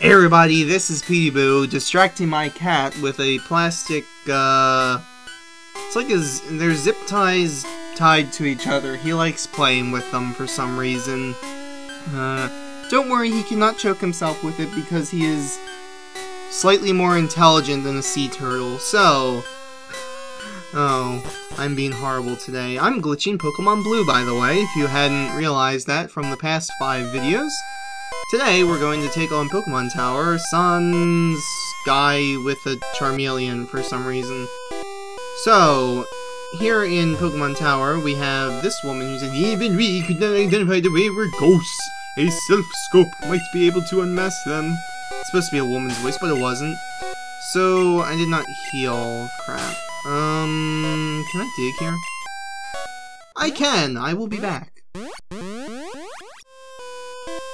Hey everybody, this is Petey Boo, distracting my cat with a plastic, it's like there's zip ties tied to each other. He likes playing with them for some reason. Don't worry, he cannot choke himself with it because he is slightly more intelligent than a sea turtle, so... Oh, I'm being horrible today. I'm glitching Pokemon Blue, by the way, if you hadn't realized that from the past 5 videos. Today, we're going to take on Pokemon Tower, Sun's guy with a Charmeleon for some reason. So, here in Pokemon Tower, we have this woman who said, "Even we could not identify the wayward ghosts. A self-scope might be able to unmask them." It's supposed to be a woman's voice, but it wasn't. So, I did not heal. Crap. Can I dig here? I can! I will be back.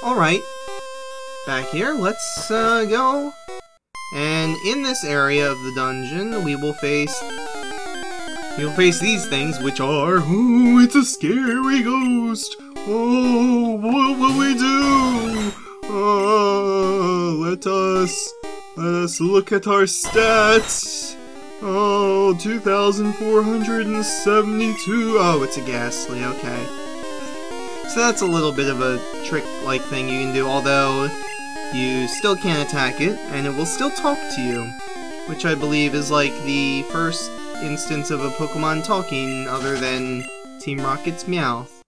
Alright. Back here, let's go. And in this area of the dungeon, we will face these things, which are, oh, it's a scary ghost. Oh, what will we do? Let us look at our stats. Oh, 2,472. Oh, it's a Ghastly, okay. So that's a little bit of a trick-like thing you can do, although you still can't attack it, and it will still talk to you, which I believe is like the first instance of a Pokemon talking other than Team Rocket's Meowth.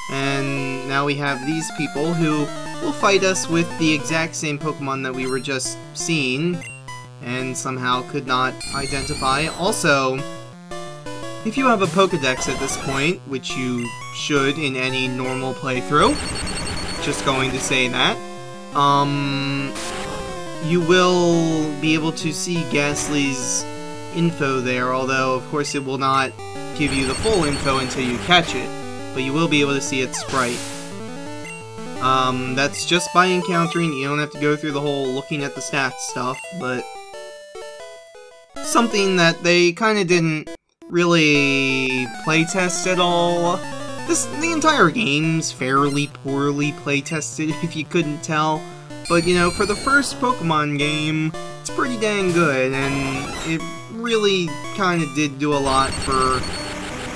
And now we have these people who will fight us with the exact same Pokemon that we were just seeing, and somehow could not identify. Also, if you have a Pokedex at this point, which you should in any normal playthrough, just going to say that, you will be able to see Ghastly's info there, although of course it will not give you the full info until you catch it, but you will be able to see its sprite. That's just by encountering. You don't have to go through the whole looking at the stats stuff, but something that they kind of didn't really playtest at all. The entire game's fairly poorly playtested, if you couldn't tell. But, you know, for the first Pokemon game, it's pretty dang good, and it really kind of did do a lot for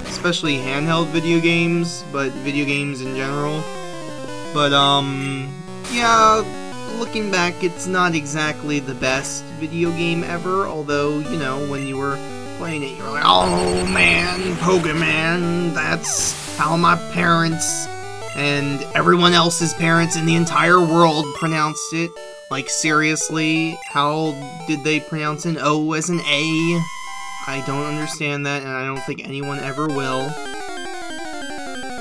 especially handheld video games, but video games in general. But, yeah, looking back, it's not exactly the best video game ever, although, you know, when you were playing it, you're like, oh man, Pokemon, that's how my parents and everyone else's parents in the entire world pronounced it. Like, seriously, how did they pronounce an O as an A? I don't understand that, and I don't think anyone ever will.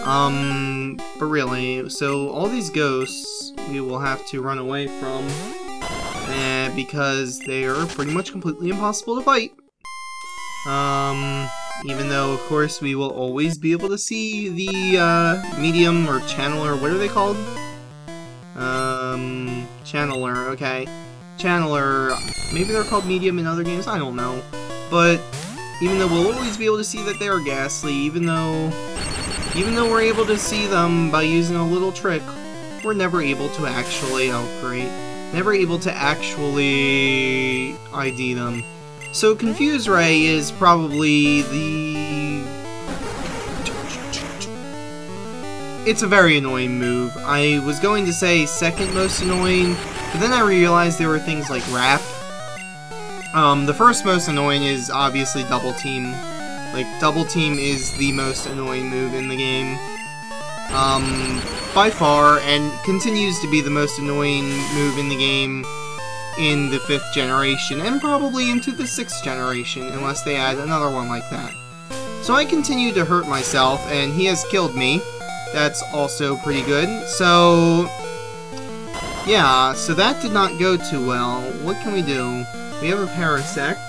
But really, so all these ghosts we will have to run away from, because they are pretty much completely impossible to fight. Even though, of course, we will always be able to see the, medium or channeler, what are they called? Channeler, okay. Channeler, maybe they're called medium in other games, I don't know. But, even though we'll always be able to see that they are Ghastly, even though we're able to see them by using a little trick, we're never able to actually, oh great, never able to actually ID them. So Confuse Ray is probably it's a very annoying move. I was going to say second most annoying, but then I realized there were things like Wrap. The first most annoying is obviously Double Team. Like, Double Team is the most annoying move in the game. By far, and continues to be the most annoying move in the game in the 5th generation, and probably into the 6th generation, unless they add another one like that. So I continue to hurt myself, and he has killed me. That's also pretty good. So, yeah, so that did not go too well. What can we do? We have a Parasect.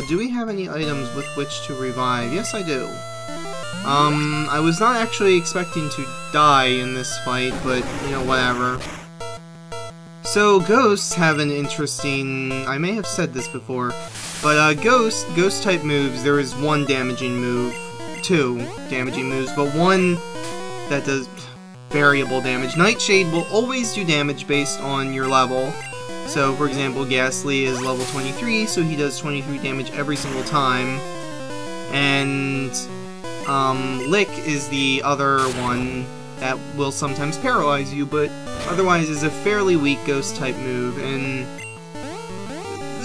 Do we have any items with which to revive? Yes, I do. I was not actually expecting to die in this fight, but, you know, whatever. So, ghosts have an interesting... I may have said this before, but, ghost-type moves, there is one damaging move, 2 damaging moves, but one that does variable damage. Nightshade will always do damage based on your level. So, for example, Ghastly is level 23, so he does 23 damage every single time. And Lick is the other one that will sometimes paralyze you, but otherwise is a fairly weak ghost-type move. And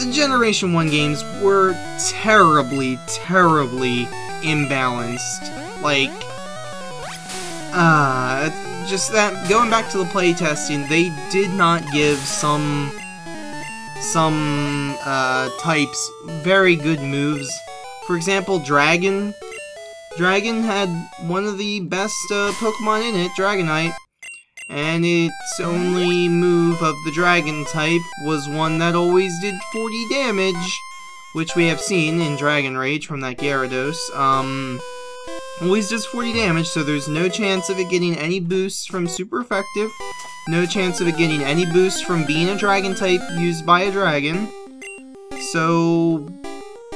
the Generation 1 games were terribly, terribly imbalanced. Like, just that, going back to the playtesting, they did not give some types very good moves. For example, Dragon. Dragon had one of the best Pokemon in it, Dragonite, and its only move of the Dragon type was one that always did 40 damage, which we have seen in Dragon Rage from that Gyarados. Always does 40 damage, so there's no chance of it getting any boosts from Super Effective, no chance of it getting any boosts from being a Dragon type used by a Dragon. So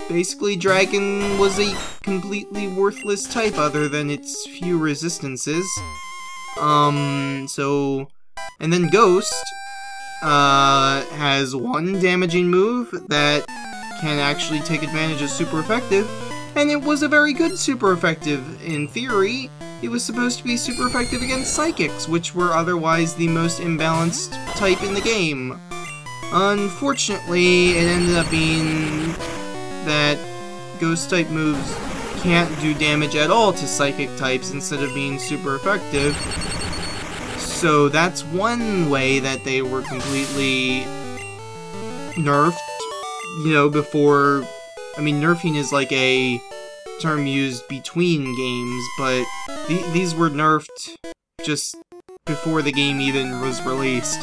basically, Dragon was a completely worthless type other than its few resistances. And then Ghost has one damaging move that can actually take advantage of Super Effective, and it was a very good Super Effective. In theory, it was supposed to be super effective against Psychics, which were otherwise the most imbalanced type in the game. Unfortunately, it ended up being that Ghost-type moves can't do damage at all to Psychic types instead of being super effective. So that's one way that they were completely nerfed, you know, before... I mean, nerfing is like a term used between games, but these were nerfed just before the game even was released.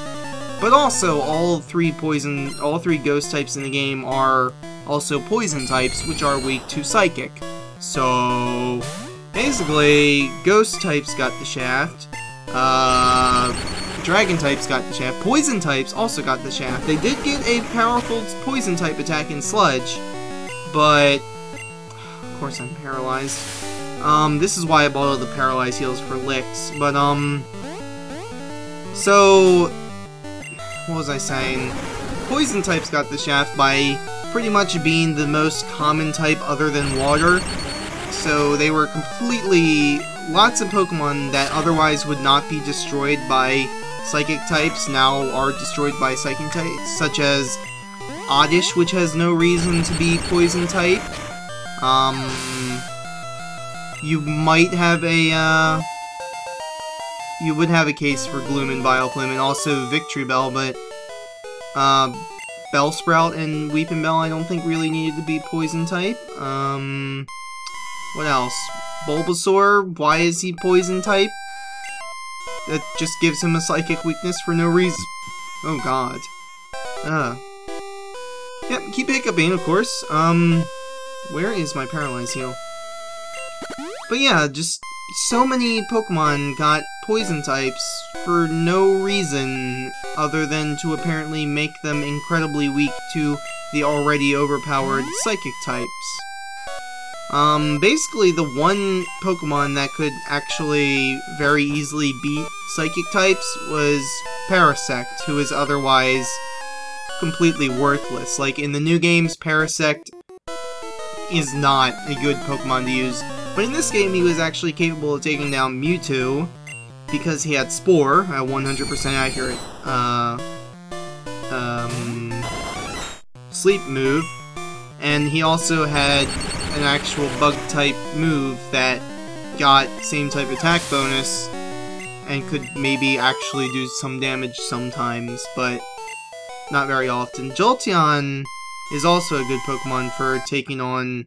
But also, all three ghost types in the game are also poison types, which are weak to Psychic. So, basically, ghost types got the shaft, dragon types got the shaft, poison types also got the shaft. They did get a powerful poison type attack in Sludge, but of course I'm paralyzed. This is why I bought all the paralyzed heals for Licks, but so what was I saying? Poison types got the shaft by pretty much being the most common type other than water. So they were completely... Lots of Pokemon that otherwise would not be destroyed by Psychic types now are destroyed by Psychic types, such as Oddish, which has no reason to be Poison type. You might have a, you would have a case for Gloom and Vileplume, and also Victory Bell, but Bellsprout and Weeping Bell I don't think really needed to be Poison type. What else? Bulbasaur, why is he Poison type? That just gives him a Psychic weakness for no reason. Oh god. Yep, keep hiccuping, of course. Where is my Paralyze Heal? But yeah, just so many Pokemon got Poison types for no reason other than to apparently make them incredibly weak to the already overpowered Psychic types. Basically the one Pokemon that could actually very easily beat Psychic types was Parasect, who is otherwise completely worthless. Like, in the new games, Parasect is not a good Pokemon to use, but in this game he was actually capable of taking down Mewtwo because he had Spore, a 100% accurate, sleep move, and he also had an actual bug-type move that got same type attack bonus and could maybe actually do some damage sometimes, but not very often. Jolteon is also a good Pokemon for taking on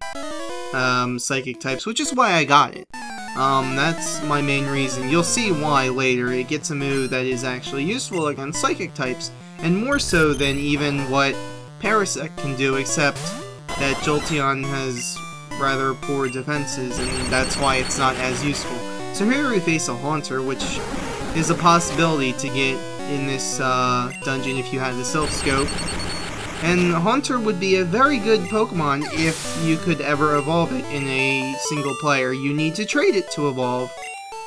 Psychic types, which is why I got it. That's my main reason. You'll see why later. It gets a move that is actually useful against Psychic types, and more so than even what Parasect can do, except that Jolteon has rather poor defenses, and that's why it's not as useful. So here we face a Haunter, which is a possibility to get in this dungeon if you had the Self Scope. And Haunter would be a very good Pokemon if you could ever evolve it in a single player. You need to trade it to evolve.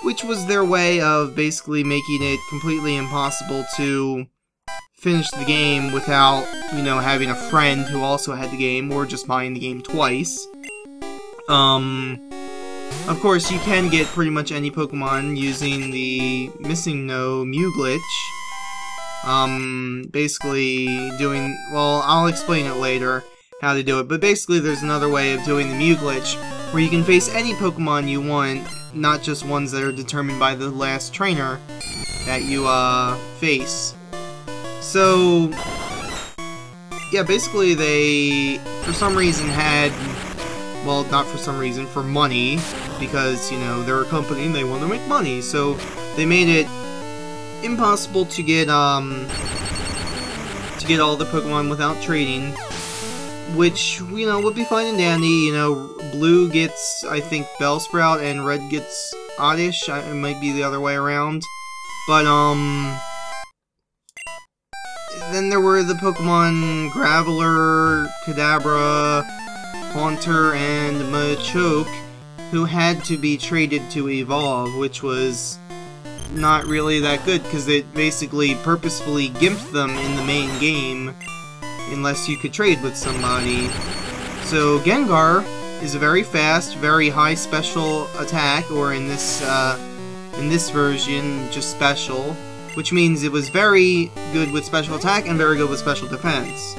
which was their way of basically making it completely impossible to finish the game without, you know, having a friend who also had the game, or just buying the game twice. Of course, you can get pretty much any Pokemon using the Missing No Mew glitch. Basically doing, well, I'll explain it later how to do it, but basically there's another way of doing the Mew glitch where you can face any Pokemon you want, not just ones that are determined by the last trainer that you, face. So, yeah, basically they, for some reason, had, well, not for some reason, for money, because, you know, they're a company and they want to make money, so they made it impossible to get all the Pokemon without trading, which, you know, would be fine and dandy. You know, Blue gets, I think, Bellsprout, and Red gets Oddish. It might be the other way around. But, then there were the Pokemon Graveler, Kadabra, Haunter, and Machoke, who had to be traded to evolve, which was not really that good, because it basically purposefully gimped them in the main game, unless you could trade with somebody. So Gengar is a very fast, very high special attack, or in this version, just special, which means it was very good with special attack and very good with special defense.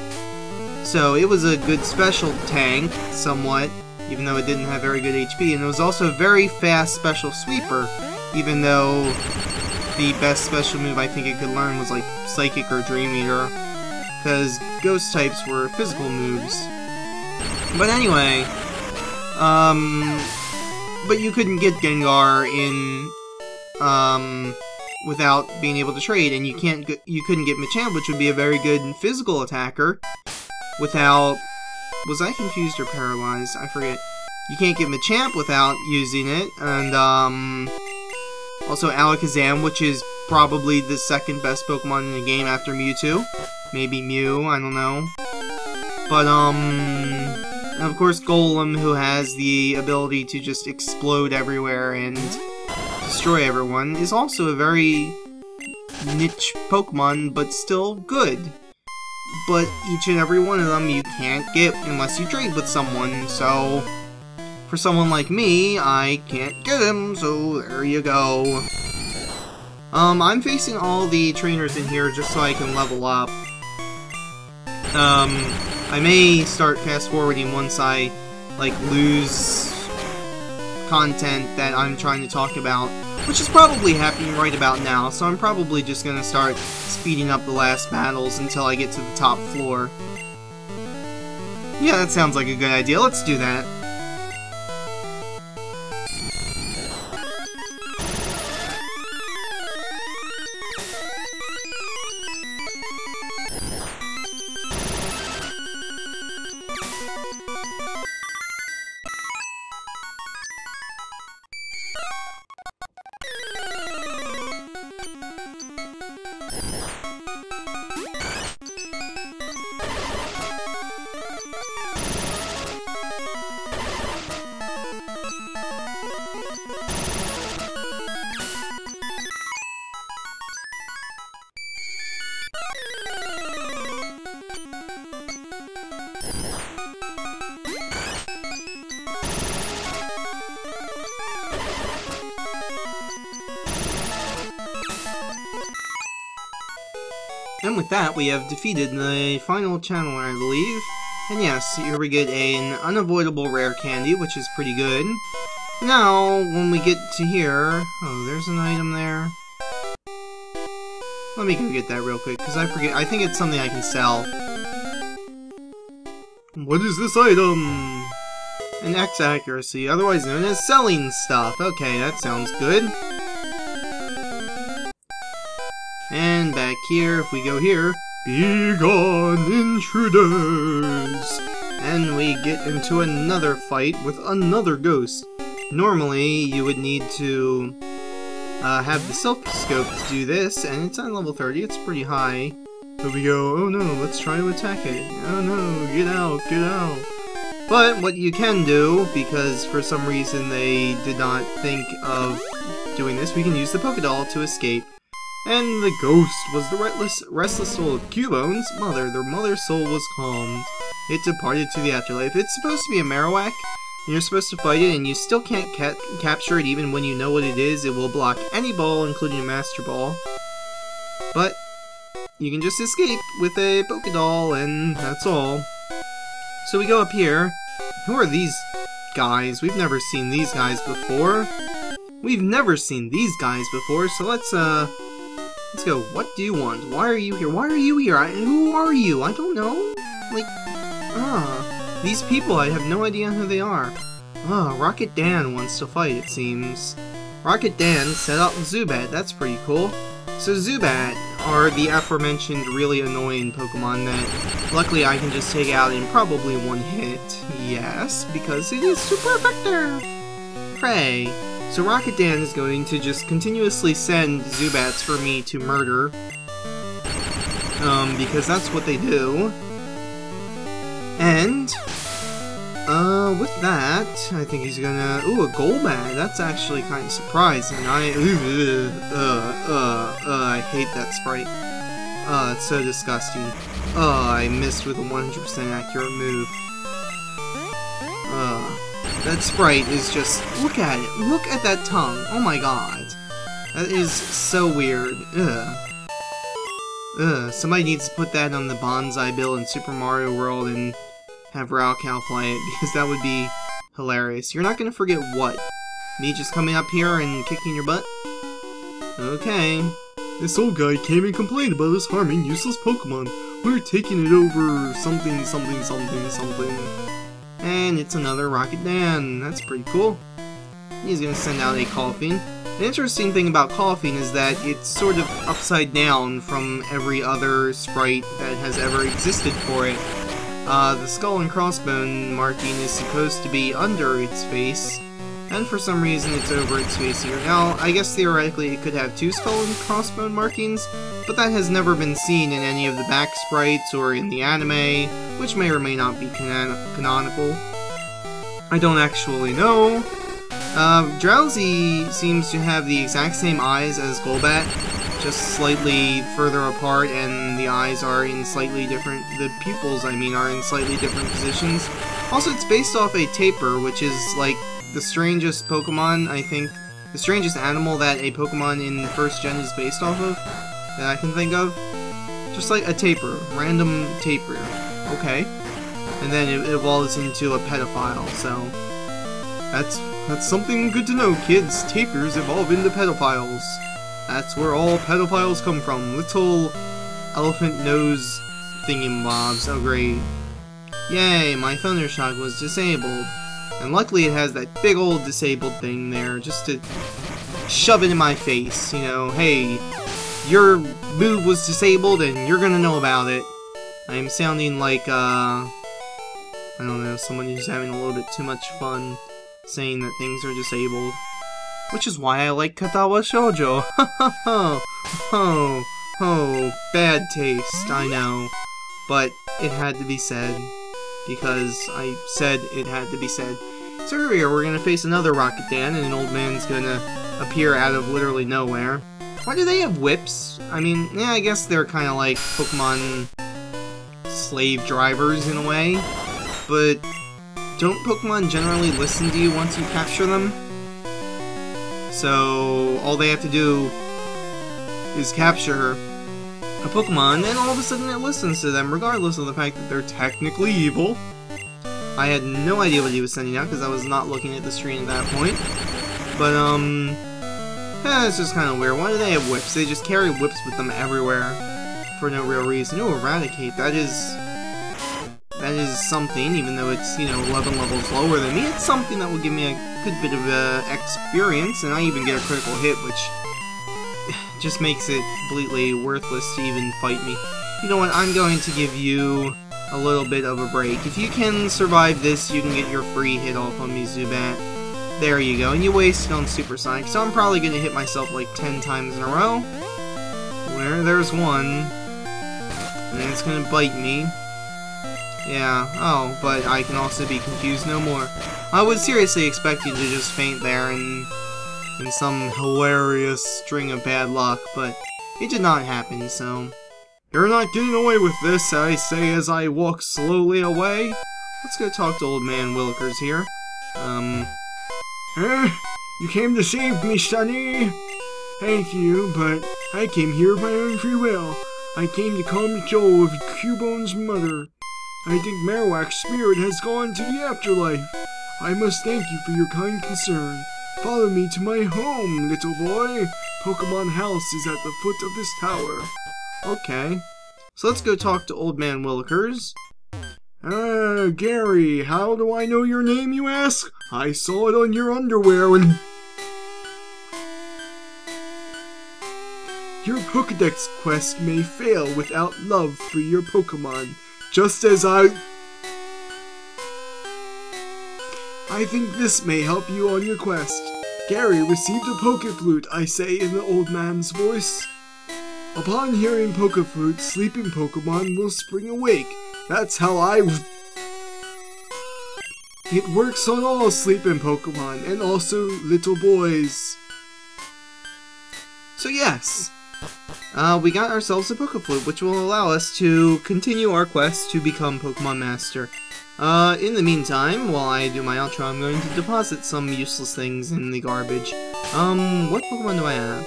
So it was a good special tank, somewhat, even though it didn't have very good HP, and it was also a very fast special sweeper, even though the best special move I think it could learn was like Psychic or Dream Eater, because ghost types were physical moves. But anyway, but you couldn't get Gengar in, without being able to trade, and you couldn't get Machamp, which would be a very good physical attacker, without, was I confused or paralyzed? I forget. You can't get Machamp without using it, and, also Alakazam, which is probably the second best Pokemon in the game after Mewtwo. Maybe Mew, I don't know. But, of course Golem, who has the ability to just explode everywhere and destroy everyone, is also a very niche Pokemon, but still good. But each and every one of them you can't get unless you trade with someone, so for someone like me, I can't get him, so there you go. I'm facing all the trainers in here just so I can level up. I may start fast-forwarding once I, like, lose content that I'm trying to talk about, which is probably happening right about now, so I'm probably just gonna start speeding up the last battles until I get to the top floor. Yeah, that sounds like a good idea. Let's do that. And with that, we have defeated the final channeler, I believe. And yes, here we get an unavoidable rare candy, which is pretty good. Now, when we get to here... Oh, there's an item there. Let me go get that real quick, because I forget. I think it's something I can sell. What is this item? An X accuracy, otherwise known as selling stuff. Okay, that sounds good. And back here, if we go here, be gone, intruders! And we get into another fight with another ghost. Normally, you would need to have the Silph Scope to do this, and it's on level 30, it's pretty high. But we go, oh no, let's try to attack it. Oh no, get out, get out. But what you can do, because for some reason they did not think of doing this, we can use the Pokédoll to escape. And the ghost was the restless soul of Cubone's mother. Their mother's soul was calmed. It departed to the afterlife. It's supposed to be a Marowak, and you're supposed to fight it, and you still can't capture it even when you know what it is. It will block any ball, including a Master Ball. But you can just escape with a Pokédoll, and that's all. So we go up here. Who are these guys? We've never seen these guys before. So let's go. What do you want? Why are you here? Why are you here? Who are you? I don't know. Like, these people, I have no idea who they are. Rocket Dan wants to fight, it seems. Rocket Dan set up Zubat. That's pretty cool. So Zubat are the aforementioned really annoying Pokemon that luckily I can just take out in probably one hit. Yes, because it is super effective! Hooray! So Rocket Dan is going to just continuously send Zubats for me to murder. Because that's what they do. And, with that, I think he's gonna... Ooh, a Golbat! That's actually kind of surprising. I hate that sprite. It's so disgusting. I missed with a 100% accurate move. That sprite is just... Look at it! Look at that tongue! Oh my god! That is so weird. Somebody needs to put that on the bonsai bill in Super Mario World and have Raocow play it, because that would be hilarious. You're not gonna forget what? Me just coming up here and kicking your butt? Okay. This old guy came and complained about us harming useless Pokemon. We're taking it over something. And it's another Rocket Dan. That's pretty cool. He's gonna send out a Koffing. The interesting thing about Koffing is that it's sort of upside down from every other sprite that has ever existed for it. The skull and crossbone marking is supposed to be under its face, and for some reason it's over its face here. Now, I guess theoretically it could have two skull and crossbone markings, but that has never been seen in any of the back sprites or in the anime, which may or may not be canonical. I don't actually know. Drowsy seems to have the exact same eyes as Golbat, just slightly further apart, and the eyes are in slightly different, the pupils, I mean, are in slightly different positions. Also, it's based off a tapir, which is, like, the strangest Pokemon, I think, the strangest animal that a Pokemon in the first gen is based off of, that I can think of. Just like a tapir, random tapir, okay. And then it evolves into a pedophile, so that's something good to know, kids. Tapirs evolve into pedophiles. That's where all pedophiles come from. Little elephant nose thingamabobs. Oh great. Yay, my Thundershock was disabled. And luckily it has that big old disabled thing there, just to shove it in my face, you know, hey, your move was disabled and you're gonna know about it. I am sounding like, I don't know, someone who's having a little bit too much fun saying that things are disabled. Which is why I like Katawa Shoujo. Oh, bad taste, I know. But it had to be said. Because I said it had to be said. So here we're gonna face another Rocket Dan, and an old man's gonna appear out of literally nowhere. Why do they have whips? I mean, yeah, I guess they're kinda like Pokemon slave drivers in a way. But don't Pokemon generally listen to you once you capture them? So all they have to do is capture a Pokemon, and all of a sudden it listens to them, regardless of the fact that they're technically evil. I had no idea what he was sending out, because I was not looking at the screen at that point. But, it's just kind of weird. Why do they have whips? They just carry whips with them everywhere, for no real reason. Ooh, Eradicate, that is something, even though it's, you know, 11 levels lower than me. It's something that will give me a good bit of experience, and I even get a critical hit, which just makes it completely worthless to even fight me. You know what, I'm going to give you a little bit of a break. If you can survive this, you can get your free hit off on me, Zubat. There you go, and you wasted on Supersonic, so I'm probably going to hit myself like 10 times in a row. Where there's one. And then it's going to bite me. Yeah, oh, but I can also be confused no more. I would seriously expect you to just faint there, and in some hilarious string of bad luck, but it did not happen, so... You're not getting away with this, I say as I walk slowly away. Let's go talk to Old Man Willikers here. You came to save me, Sonny. Thank you, but I came here of my own free will. I came to calm Joel of Cubone's mother. I think Marowak's spirit has gone to the afterlife. I must thank you for your kind concern. Follow me to my home, little boy. Pokemon House is at the foot of this tower. Okay. So let's go talk to Old Man Willikers. Gary, how do I know your name, you ask? I saw it on your underwear when... Your Pokedex quest may fail without love for your Pokemon, just as I think this may help you on your quest. Gary received a Pokeflute, I say in the old man's voice. Upon hearing Pokeflute, sleeping Pokemon will spring awake. That's how It works on all sleeping Pokemon, and also little boys. So yes, we got ourselves a Pokeflute, which will allow us to continue our quest to become Pokemon Master. In the meantime, while I do my outro, I'm going to deposit some useless things in the garbage. What Pokemon do I have?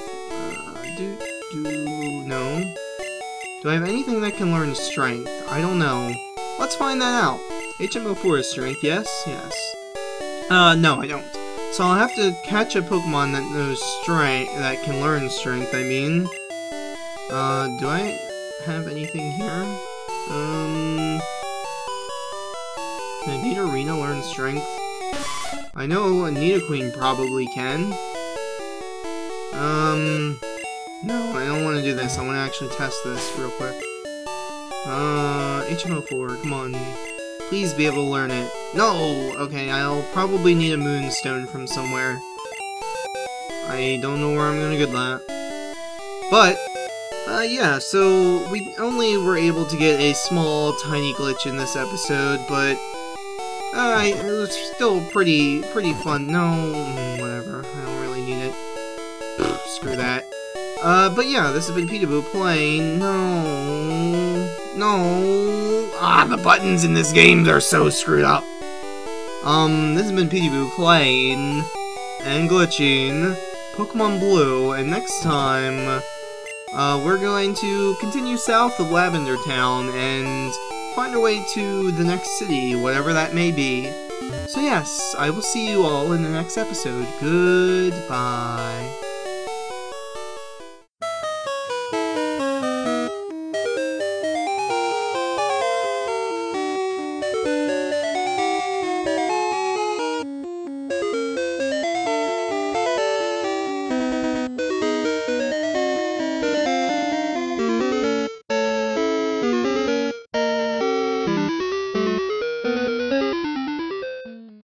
No. Do I have anything that can learn Strength? I don't know. Let's find that out. HM04 is Strength, yes? Yes. No, I don't. So I'll have to catch a Pokemon that knows Strength, that can learn Strength, I mean. Do I have anything here? Can Nidoqueen learn Strength? I know a Nidoqueen probably can. No, I don't want to do this. I want to actually test this real quick. HM04, come on. Please be able to learn it. No! Okay, I'll probably need a Moonstone from somewhere. I don't know where I'm gonna get that. But, yeah, so we only were able to get a small, tiny glitch in this episode, but... it was still pretty fun. No, whatever. I don't really need it. Screw that. But yeah, this has been Peekaboo playing. No. The buttons in this game are so screwed up. This has been Peekaboo playing and glitching Pokemon Blue, and next time, we're going to continue south of Lavender Town and find our way to the next city, whatever that may be. So yes, I will see you all in the next episode. Goodbye.